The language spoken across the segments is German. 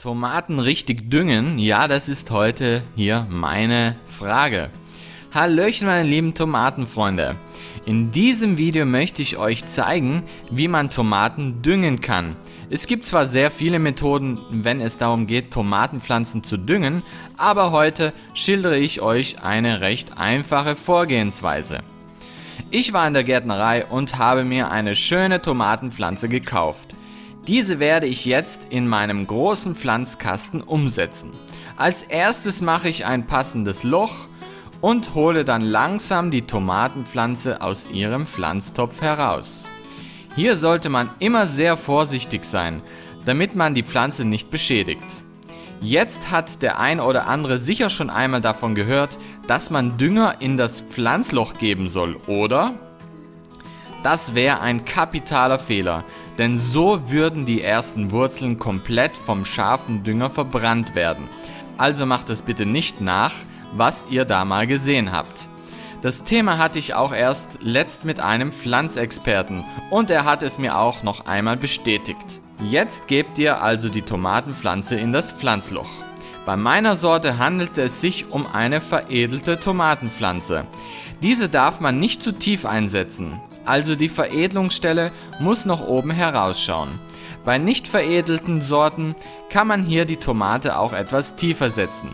Tomaten richtig düngen? Ja, das ist heute hier meine Frage. Hallöchen meine lieben Tomatenfreunde. In diesem Video möchte ich euch zeigen, wie man Tomaten düngen kann. Es gibt zwar sehr viele Methoden, wenn es darum geht, Tomatenpflanzen zu düngen, aber heute schildere ich euch eine recht einfache Vorgehensweise. Ich war in der Gärtnerei und habe mir eine schöne Tomatenpflanze gekauft. Diese werde ich jetzt in meinem großen Pflanzkasten umsetzen. Als erstes mache ich ein passendes Loch und hole dann langsam die Tomatenpflanze aus ihrem Pflanztopf heraus. Hier sollte man immer sehr vorsichtig sein, damit man die Pflanze nicht beschädigt. Jetzt hat der ein oder andere sicher schon einmal davon gehört, dass man Dünger in das Pflanzloch geben soll, oder? Das wäre ein kapitaler Fehler, denn so würden die ersten Wurzeln komplett vom scharfen Dünger verbrannt werden. Also macht es bitte nicht nach, was ihr da mal gesehen habt. Das Thema hatte ich auch erst letzt mit einem Pflanzexperten und er hat es mir auch noch einmal bestätigt. Jetzt gebt ihr also die Tomatenpflanze in das Pflanzloch. Bei meiner Sorte handelt es sich um eine veredelte Tomatenpflanze. Diese darf man nicht zu tief einsetzen, also die Veredelungsstelle muss noch oben herausschauen. Bei nicht veredelten Sorten kann man hier die Tomate auch etwas tiefer setzen.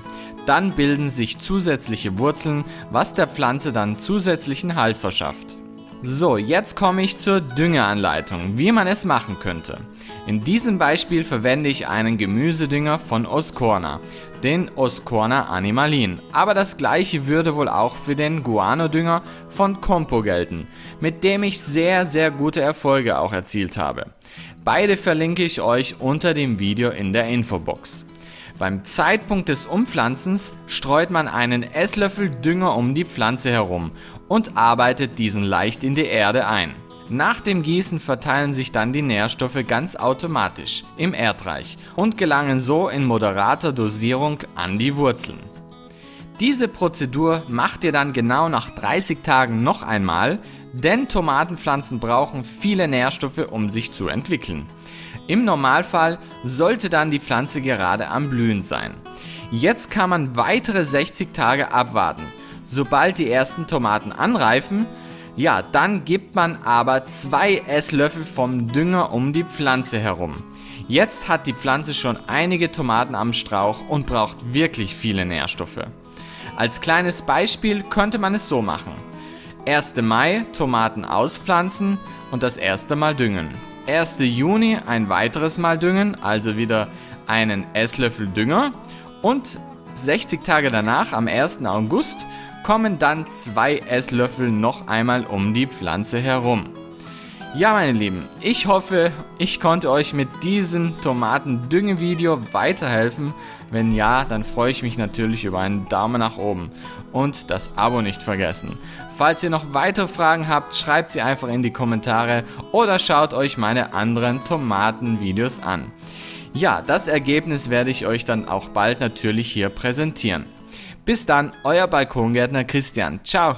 Dann bilden sich zusätzliche Wurzeln, was der Pflanze dann zusätzlichen Halt verschafft. So, jetzt komme ich zur Düngeanleitung, wie man es machen könnte. In diesem Beispiel verwende ich einen Gemüsedünger von Oscorna, den Oscorna Animalin. Aber das gleiche würde wohl auch für den Guano-Dünger von Compo gelten, mit dem ich sehr gute Erfolge auch erzielt habe. Beide verlinke ich euch unter dem Video in der Infobox. Beim Zeitpunkt des Umpflanzens streut man einen Esslöffel Dünger um die Pflanze herum und arbeitet diesen leicht in die Erde ein. Nach dem Gießen verteilen sich dann die Nährstoffe ganz automatisch im Erdreich und gelangen so in moderater Dosierung an die Wurzeln. Diese Prozedur macht ihr dann genau nach 30 Tagen noch einmal, denn Tomatenpflanzen brauchen viele Nährstoffe, um sich zu entwickeln. Im Normalfall sollte dann die Pflanze gerade am Blühen sein. Jetzt kann man weitere 60 Tage abwarten. Sobald die ersten Tomaten anreifen, ja, dann gibt man aber 2 Esslöffel vom Dünger um die Pflanze herum. Jetzt hat die Pflanze schon einige Tomaten am Strauch und braucht wirklich viele Nährstoffe. Als kleines Beispiel könnte man es so machen. 1. Mai Tomaten auspflanzen und das erste Mal düngen. 1. Juni ein weiteres Mal düngen, also wieder einen Esslöffel Dünger. Und 60 Tage danach, am 1. August, kommen dann 2 Esslöffel noch einmal um die Pflanze herum. Ja meine Lieben, ich hoffe, ich konnte euch mit diesem Tomatendüngevideo weiterhelfen. Wenn ja, dann freue ich mich natürlich über einen Daumen nach oben und das Abo nicht vergessen. Falls ihr noch weitere Fragen habt, schreibt sie einfach in die Kommentare oder schaut euch meine anderen Tomatenvideos an. Ja, das Ergebnis werde ich euch dann auch bald natürlich hier präsentieren. Bis dann, euer Balkongärtner Christian. Ciao!